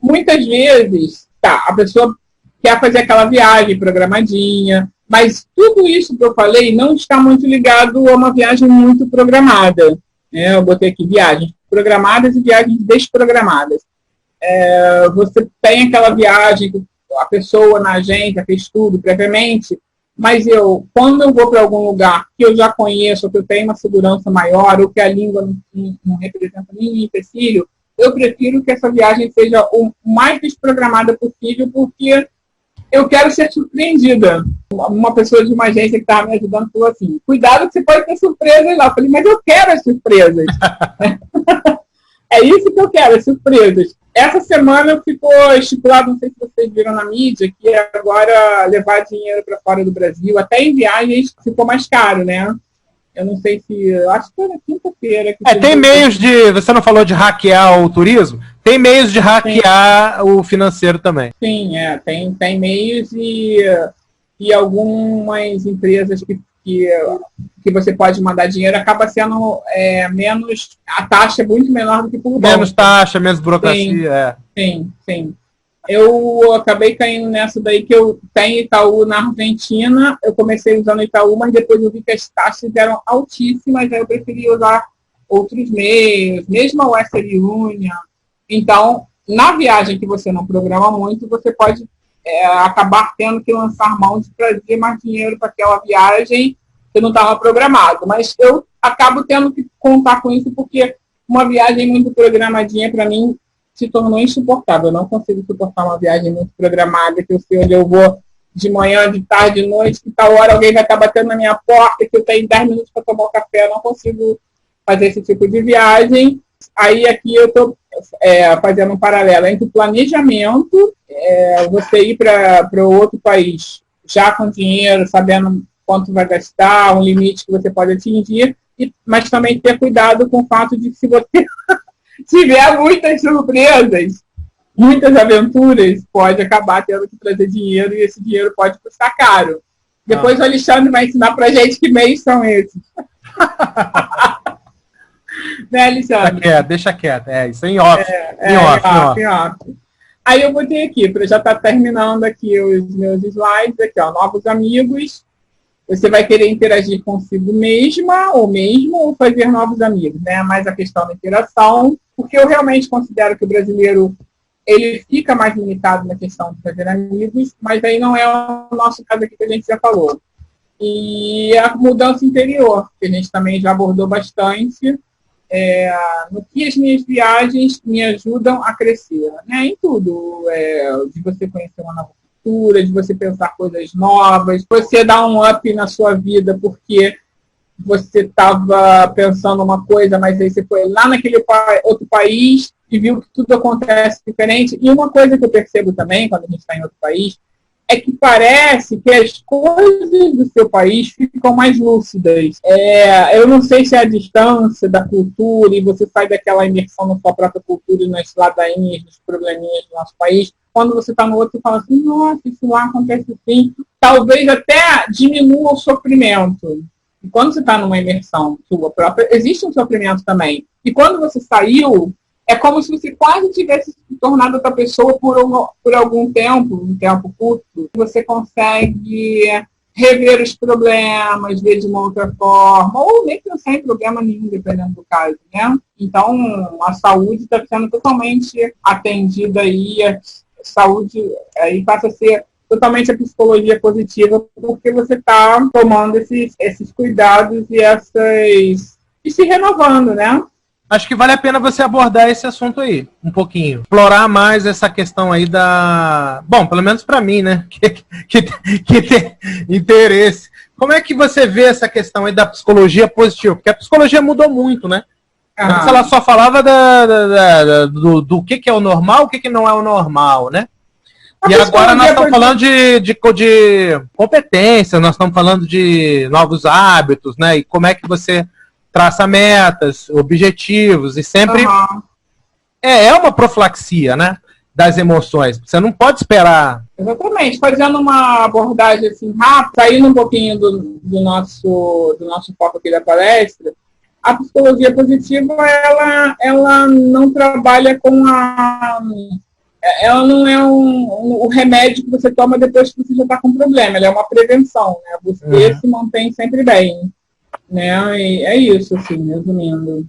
Muitas vezes, a pessoa quer fazer aquela viagem programadinha, mas tudo isso que eu falei não está muito ligado a uma viagem muito programada. Né? Eu botei aqui viagens programadas e viagens desprogramadas. Você tem aquela viagem, a pessoa na agenda fez tudo previamente, mas quando eu vou para algum lugar que eu já conheço, ou que eu tenho uma segurança maior, ou que a língua não representa nenhum empecilho, eu prefiro que essa viagem seja o mais desprogramada possível, porque eu quero ser surpreendida. Uma pessoa de uma agência que estava me ajudando falou assim, cuidado que você pode ter surpresas lá. Eu falei, mas eu quero as surpresas. É isso que eu quero, as surpresas. Essa semana ficou estipulado, não sei se vocês viram na mídia, que agora levar dinheiro para fora do Brasil, até em viagens, ficou mais caro, né? Eu não sei se... Acho que foi na quinta-feira. Tem meios de... Você não falou de hackear o turismo? Tem meios de hackear o financeiro também. Sim, tem meios e algumas empresas que você pode mandar dinheiro acaba sendo menos... A taxa é muito menor do que por banco. Menos taxa, menos burocracia. Sim. Eu acabei caindo nessa daí que eu tenho Itaú na Argentina. Eu comecei usando Itaú, mas depois eu vi que as taxas eram altíssimas, aí eu preferi usar outros meios, mesmo a Western Union. Então, na viagem que você não programa muito, você pode acabar tendo que lançar mão de trazer mais dinheiro para aquela viagem que não estava programado. Mas eu acabo tendo que contar com isso, porque uma viagem muito programadinha, para mim, se tornou insuportável. Eu não consigo suportar uma viagem muito programada, que eu sei onde eu vou de manhã, de tarde, de noite, que tal hora alguém vai estar batendo na minha porta, que eu tenho 10 minutos para tomar um café. Eu não consigo fazer esse tipo de viagem. Aí aqui eu estou fazendo um paralelo entre o planejamento, você ir para outro país já com dinheiro, sabendo quanto vai gastar, um limite que você pode atingir, mas também ter cuidado com o fato de que se você tiver muitas surpresas, muitas aventuras, pode acabar tendo que trazer dinheiro e esse dinheiro pode custar caro. Depois o Alexandre vai ensinar pra gente que meios são esses. Né, Alexandre? Deixa quieto. Isso é em off. Em off. Aí eu botei aqui, já estar terminando aqui os meus slides, aqui, novos amigos. você vai querer interagir consigo mesma ou mesmo, ou fazer novos amigos, né? Mais a questão da interação, porque eu realmente considero que o brasileiro ele fica mais limitado na questão de fazer amigos, mas aí não é o nosso caso aqui que a gente já falou. E a mudança interior, que a gente também já abordou bastante, no que as minhas viagens me ajudam a crescer, né? Em tudo, de você conhecer uma nova cultura, de você pensar coisas novas, você dar um up na sua vida porque você estava pensando uma coisa, mas aí você foi lá naquele outro país e viu que tudo acontece diferente. E uma coisa que eu percebo também, quando a gente está em outro país, é que parece que as coisas do seu país ficam mais lúcidas. Eu não sei se é a distância da cultura e você sai daquela imersão na sua própria cultura e nas ladainhas, nos probleminhas do nosso país. Quando você está no outro, você fala assim, nossa, isso lá acontece assim. Talvez até diminua o sofrimento. E quando você está numa imersão sua própria, existe um sofrimento também. E quando você saiu, é como se você quase tivesse se tornado outra pessoa por algum tempo, um tempo curto. Você consegue rever os problemas, ver de uma outra forma, ou nem pensar em problema nenhum, dependendo do caso, né? Então, a saúde está sendo totalmente atendida aí, a saúde aí passa a ser totalmente a psicologia positiva, porque você está tomando esses cuidados e se renovando, né? Acho que vale a pena você abordar esse assunto aí, um pouquinho. Explorar mais essa questão aí da... Bom, pelo menos para mim, né? Que tem interesse. Como é que você vê essa questão aí da psicologia positiva? Porque a psicologia mudou muito, né? Antes ela só falava do que é o normal, o que não é o normal, né? E agora nós estamos falando de competência, nós estamos falando de novos hábitos, né? E como é que você traça metas, objetivos, e sempre é uma profilaxia, né? Das emoções. Você não pode esperar. Exatamente. Fazendo uma abordagem assim rápida, saindo um pouquinho do nosso foco aqui da palestra, a psicologia positiva, ela não trabalha com ela não é o remédio que você toma depois que você já está com problema. Ela é uma prevenção, né? Você se mantém sempre bem, né? E é isso, assim, resumindo.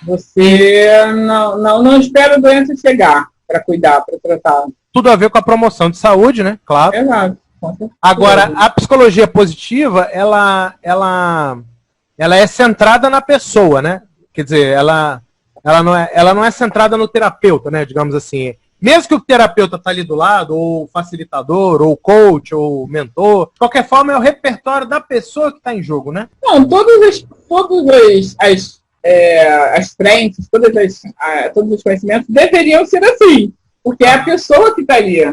Você não espera a doença chegar para cuidar, para tratar. Tudo a ver com a promoção de saúde, né? Claro. Exato. Agora, a psicologia positiva, ela é centrada na pessoa, né? Quer dizer, ela não é centrada no terapeuta, né? Digamos assim. Mesmo que o terapeuta está ali do lado, ou o facilitador, ou o coach, ou o mentor, de qualquer forma é o repertório da pessoa que está em jogo, né? Não, todas as frentes, todos os conhecimentos deveriam ser assim, porque é a pessoa que está ali.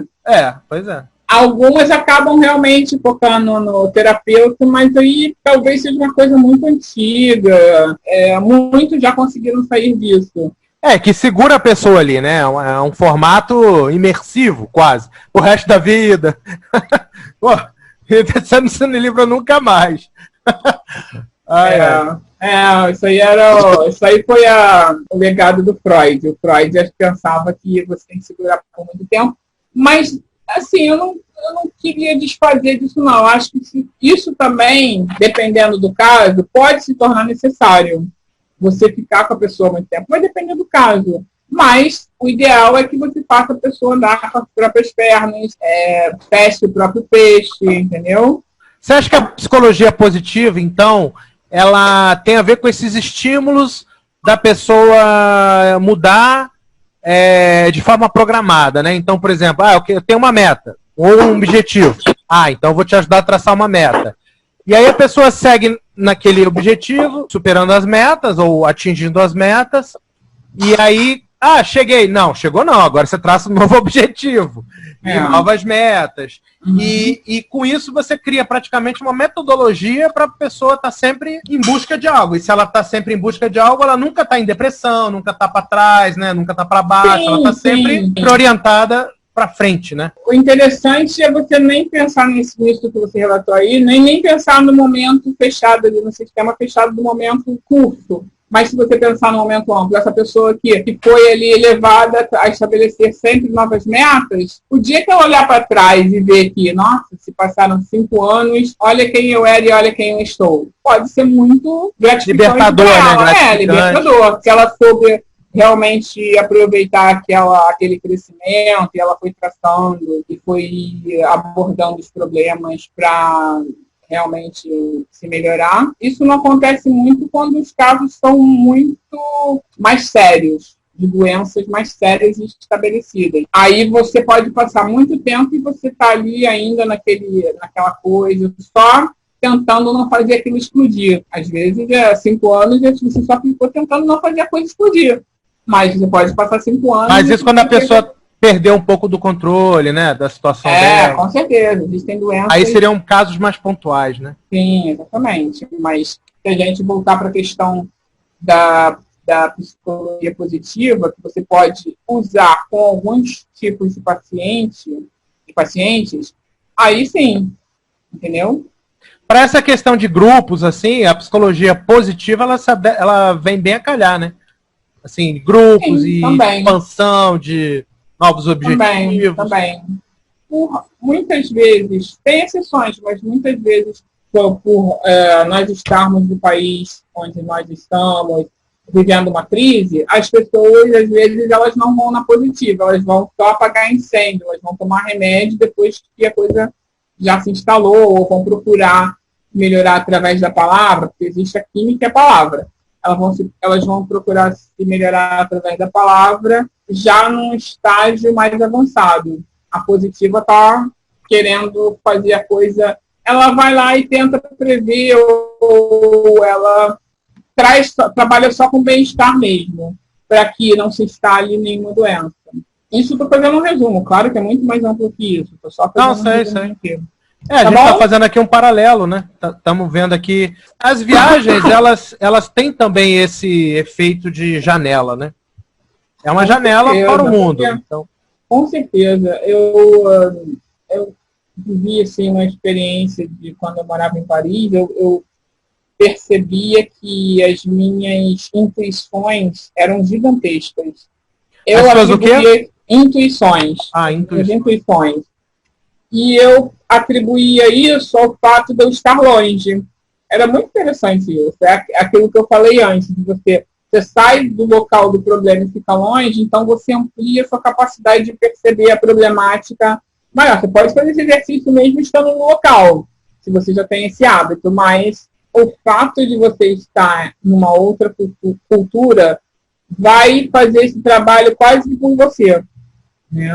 Pois é. Algumas acabam realmente focando no terapeuta, mas aí talvez seja uma coisa muito antiga, muitos já conseguiram sair disso. Que segura a pessoa ali, né? É um formato imersivo, quase. O resto da vida. Pô, você não se livra nunca mais. Isso aí foi o legado do Freud. O Freud pensava que você tem que segurar por muito tempo. Mas, assim, eu não queria desfazer disso, não. Eu acho que isso também, dependendo do caso, pode se tornar necessário. Você ficar com a pessoa muito tempo, vai depender do caso. Mas o ideal é que você faça a pessoa andar com as próprias pernas, pesque o próprio peixe, entendeu? Você acha que a psicologia positiva, então, ela tem a ver com esses estímulos da pessoa mudar de forma programada, né? Então, por exemplo, eu tenho uma meta ou um objetivo. Então eu vou te ajudar a traçar uma meta. E aí a pessoa segue naquele objetivo, superando as metas ou atingindo as metas. E aí, cheguei. Não, chegou não. Agora você traça um novo objetivo. E novas metas. E com isso você cria praticamente uma metodologia para a pessoa estar sempre em busca de algo. E se ela está sempre em busca de algo, ela nunca está em depressão, nunca está para trás, né? Nunca está para baixo. Ela está sempre orientada para frente, né? O interessante é você nem pensar nisso que você relatou aí, nem pensar no momento fechado ali, no sistema fechado do momento curto. Mas se você pensar no momento amplo, essa pessoa que foi ali elevada a estabelecer sempre novas metas, o dia que ela olhar para trás e ver que, nossa, se passaram 5 anos, olha quem eu era e olha quem eu estou, pode ser muito gratificante. Libertador, né? Libertador, porque ela soube realmente aproveitar aquele crescimento, e ela foi traçando e foi abordando os problemas para realmente se melhorar. Isso não acontece muito quando os casos são muito mais sérios, de doenças mais sérias e estabelecidas. Aí você pode passar muito tempo e você está ali ainda naquela coisa, só tentando não fazer aquilo explodir. Às vezes, 5 anos, você só ficou tentando não fazer a coisa explodir. Mas você pode passar 5 anos... Mas isso quando a pessoa perdeu um pouco do controle, né, da situação dela. Com certeza. Existem doenças... Aí seriam casos mais pontuais, né? Sim, exatamente. Mas se a gente voltar para a questão da psicologia positiva, que você pode usar com alguns tipos de pacientes, aí sim, entendeu? Para essa questão de grupos, assim, a psicologia positiva, ela vem bem a calhar, né? Assim, grupos e expansão de novos objetivos. Também. Muitas vezes, tem exceções, mas muitas vezes, por nós estarmos no país onde nós estamos, vivendo uma crise, as pessoas, às vezes, elas não vão na positiva, elas vão só apagar incêndio, elas vão tomar remédio depois que a coisa já se instalou, ou vão procurar melhorar através da palavra, porque existe a química e a palavra. Elas vão procurar se melhorar através da palavra, já num estágio mais avançado. A positiva está querendo fazer a coisa, ela vai lá e tenta prever, ou ela trabalha só com bem-estar mesmo, para que não se instale nenhuma doença. Isso estou fazendo um resumo, claro que é muito mais amplo que isso. Tô só fazendo um resumo aqui. A gente está fazendo aqui um paralelo, né? Estamos vendo aqui. As viagens, elas têm também esse efeito de janela, né? É uma janela para o mundo. Então. Com certeza. Eu vivi assim, uma experiência de quando eu morava em Paris, eu percebia que as minhas intuições eram gigantescas. Eu atribuía intuições. Intuições. E eu atribuía isso ao fato de eu estar longe. Era muito interessante isso. É aquilo que eu falei antes, de você sai do local do problema e fica longe, então você amplia a sua capacidade de perceber a problemática maior. Você pode fazer esse exercício mesmo estando no local, se você já tem esse hábito, mas o fato de você estar numa outra cultura vai fazer esse trabalho quase que por você.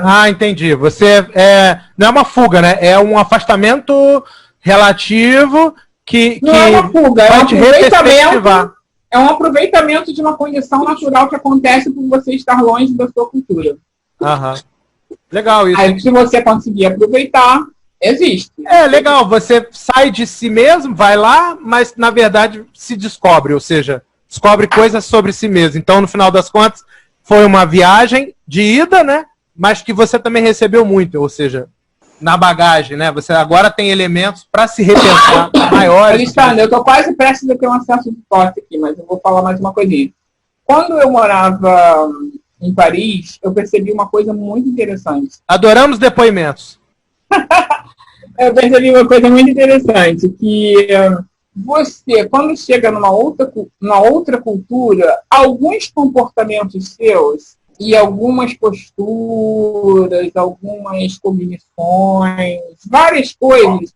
Ah, entendi. Você não é uma fuga, né? É um afastamento relativo que não é uma fuga, é um aproveitamento de uma condição natural que acontece por você estar longe da sua cultura. Aham. Legal isso. Aí, se você conseguir aproveitar, existe. Legal. Você sai de si mesmo, vai lá, mas na verdade se descobre, ou seja, descobre coisas sobre si mesmo. Então, no final das contas, foi uma viagem de ida, né? Mas que você também recebeu muito, ou seja, na bagagem, né? Você agora tem elementos para se repensar maiores. Alexandre, eu estou quase prestes a ter um acesso de tosse aqui, mas eu vou falar mais uma coisinha. Quando eu morava em Paris, eu percebi uma coisa muito interessante. Adoramos depoimentos. Eu percebi uma coisa muito interessante, que você, quando chega numa outra cultura, alguns comportamentos seus e algumas posturas, algumas cognições, várias coisas.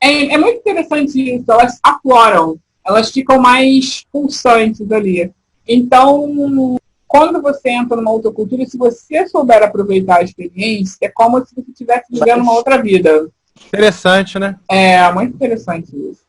É muito interessante isso, elas afloram, elas ficam mais pulsantes ali. Então, quando você entra numa outra cultura, se você souber aproveitar a experiência, é como se você estivesse vivendo uma outra vida. Interessante, né? É muito interessante isso.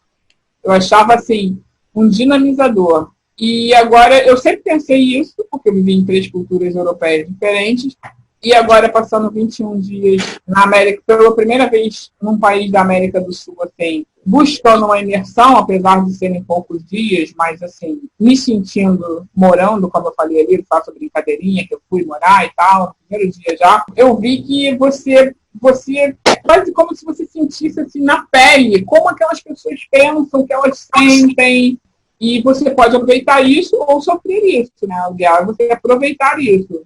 Eu achava, assim, um dinamizador. E agora, eu sempre pensei isso, porque eu vivi em 3 culturas europeias diferentes, e agora passando 21 dias na América, pela primeira vez num país da América do Sul, assim, buscando uma imersão, apesar de serem poucos dias, mas assim, me sentindo morando, como eu falei ali, eu faço a brincadeirinha que eu fui morar e tal, no primeiro dia já, eu vi que você é quase como se você sentisse assim na pele, como aquelas pessoas pensam, que elas sentem. E você pode aproveitar isso ou sofrer isso, né? O ideal é você aproveitar isso.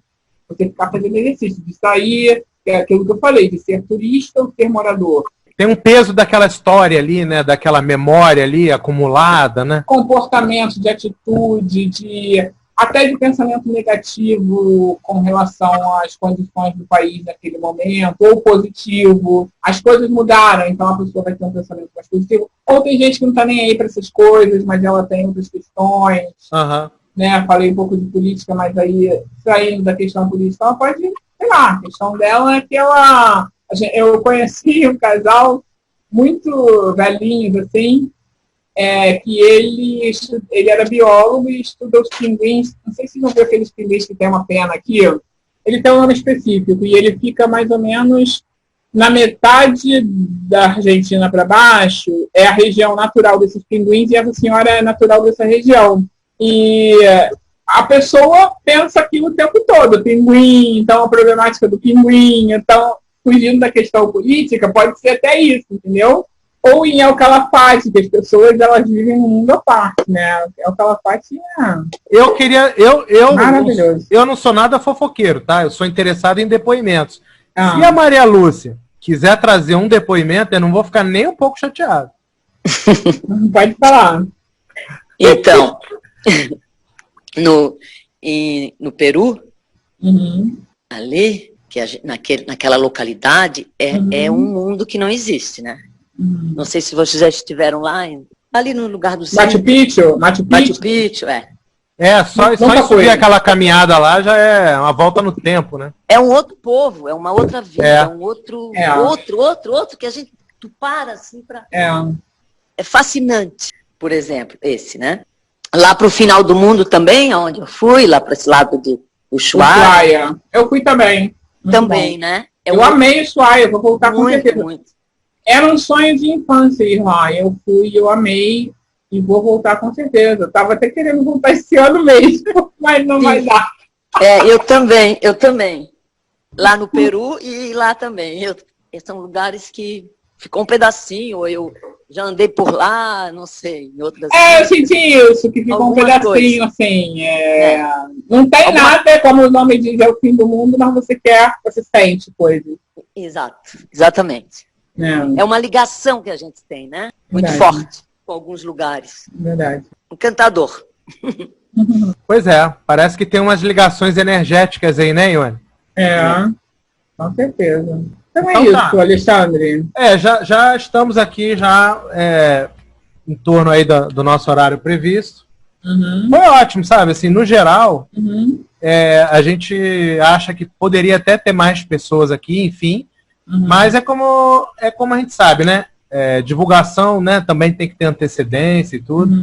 Você ficar fazendo exercício, de sair, é aquilo que eu falei, de ser turista ou ser morador. Tem um peso daquela história ali, né? Daquela memória ali acumulada, né? Comportamento, de atitude, até de pensamento negativo com relação às condições do país naquele momento, ou positivo. As coisas mudaram, então a pessoa vai ter um pensamento mais positivo. Ou tem gente que não está nem aí para essas coisas, mas ela tem outras questões. Uhum. Né? Falei um pouco de política, mas aí, saindo da questão política, ela pode, sei lá, a questão dela é que eu conheci um casal muito velhinho, assim, que ele era biólogo e estuda os pinguins. Não sei se não viu aqueles pinguins que tem uma pena aqui. Ele tem um nome específico e ele fica mais ou menos na metade da Argentina para baixo. É a região natural desses pinguins e essa senhora é natural dessa região. E a pessoa pensa aquilo o tempo todo. Pinguim, então a problemática do pinguim. Então, fugindo da questão política, pode ser até isso, entendeu? Ou em El Calafate, que as pessoas elas vivem num mundo à parte, né? El Calafate maravilhoso. Eu não sou nada fofoqueiro, tá? Eu sou interessado em depoimentos. Se a Maria Lúcia quiser trazer um depoimento, eu não vou ficar nem um pouco chateado. Pode falar. Então, no Peru, ali, naquela localidade, é um mundo que não existe, né? Não sei se vocês já estiveram lá, ali no lugar do Machu Picchu? Machu Picchu, só subir aquela caminhada lá já é uma volta no tempo, né? É um outro povo, é uma outra vida, é um outro que a gente, tu para assim pra... É fascinante, por exemplo, esse, né? Lá pro final do mundo também, onde eu fui, lá para esse lado de Ushuaia. Eu fui também. Também, né? Eu amei Ushuaia, vou voltar com certeza. Muito. Era um sonho de infância ir lá. Eu fui, eu amei e vou voltar com certeza. Eu tava até querendo voltar esse ano mesmo, mas não vai dar. Eu também. Lá no Peru e lá também. São lugares que ficou um pedacinho, ou eu já andei por lá, não sei, em outras... eu senti isso, que ficou um pedacinho, coisa. Assim. Não tem nada, como o nome diz, é o fim do mundo, mas você sente coisas. Exatamente. É uma ligação que a gente tem, né? Muito forte com alguns lugares. Verdade. Encantador. Pois é, parece que tem umas ligações energéticas aí, né, Ione? Com certeza. Então é isso, Alexandre. Já estamos aqui em torno aí do nosso horário previsto. Foi ótimo, sabe? Assim, no geral, a gente acha que poderia até ter mais pessoas aqui, enfim. Mas é como a gente sabe, né? Divulgação, né? Também tem que ter antecedência e tudo.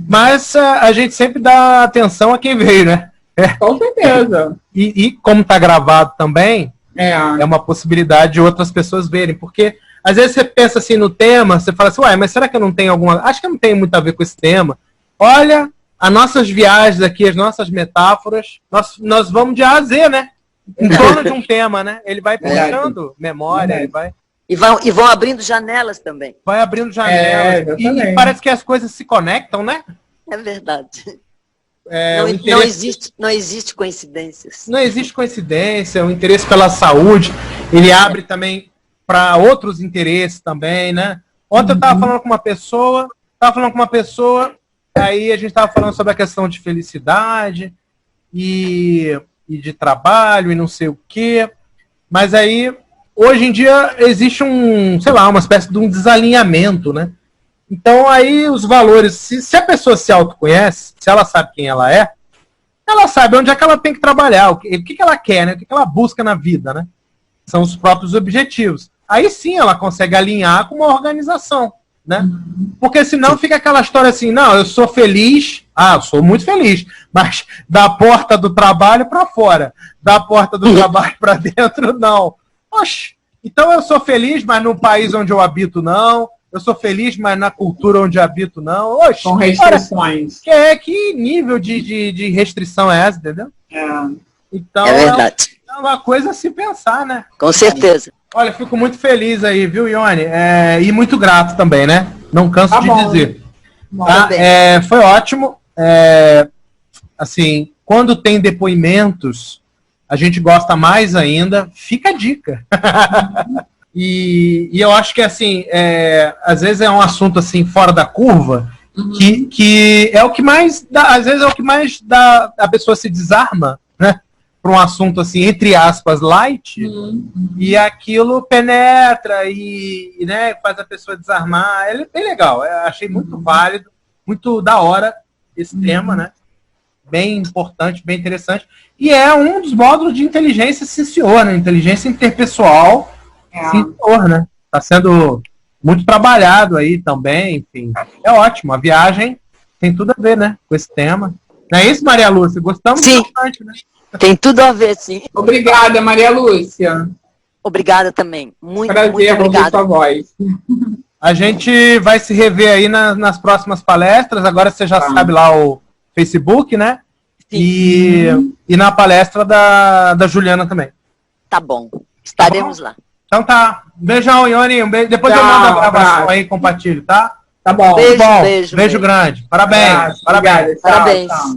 Mas a gente sempre dá atenção a quem veio, né? Com certeza. E como está gravado também, é uma possibilidade de outras pessoas verem. Porque às vezes você pensa assim no tema, você fala assim, mas será que eu não tenho alguma... Acho que não tem muito a ver com esse tema. Olha, as nossas viagens aqui, as nossas metáforas, nós vamos de A a Z, né? Em torno de um tema, né? Ele vai puxando memória, ele vai... E vão abrindo janelas também. Vai abrindo janelas. E parece que as coisas se conectam, né? É verdade. Não existe coincidências. Não existe coincidência. O interesse pela saúde, ele abre também para outros interesses também, né? Ontem eu estava falando com uma pessoa, aí a gente estava falando sobre a questão de felicidade e de trabalho e não sei o quê. Mas aí, hoje em dia, existe uma espécie de um desalinhamento, né? Então aí os valores, se a pessoa se autoconhece, se ela sabe quem ela sabe onde é que ela tem que trabalhar, o que ela quer, né? O que ela busca na vida, né? São os próprios objetivos. Aí sim ela consegue alinhar com uma organização, né? Porque senão fica aquela história assim, não, eu sou feliz, eu sou muito feliz, mas da porta do trabalho para fora, da porta do trabalho para dentro, não. Oxe, então eu sou feliz, mas no país onde eu habito, não. Eu sou feliz, mas na cultura onde habito, não. Oxe, com restrições. Que nível de restrição é essa, entendeu? Então, é verdade. É uma coisa a se pensar, né? Com certeza. Olha, fico muito feliz aí, viu, Ione? E muito grato também, né? Não canso de dizer. Tá? Foi ótimo. Assim, quando tem depoimentos, a gente gosta mais ainda. Fica a dica. E eu acho que, assim, às vezes é um assunto, assim, fora da curva, que é o que mais dá, às vezes é o que mais dá, a pessoa se desarma, né? Para um assunto, assim, entre aspas, light, e aquilo penetra e, né, faz a pessoa desarmar. É bem legal. Eu achei muito válido, muito da hora esse tema, né? Bem importante, bem interessante. E é um dos módulos de inteligência, sim, senhor, né? Inteligência interpessoal, sim, senhor, né? Está sendo muito trabalhado aí também, enfim. É ótimo. A viagem tem tudo a ver, né? Com esse tema. Não é isso, Maria Lúcia? Gostamos bastante, né? Tem tudo a ver, sim. Obrigada, Maria Lúcia. Obrigada também. Muito, prazer muito obrigada. ouvir sua voz. A gente vai se rever aí nas próximas palestras. Agora você já sabe lá o Facebook, né? Sim. E na palestra da Juliana também. Tá bom. Estaremos lá. Então tá. Um beijão, Ione. Depois eu mando a gravação aí, compartilho, tá? Tá bom. Beijo, beijo grande. Parabéns. Parabéns. Obrigada. Tchau, Parabéns. tchau.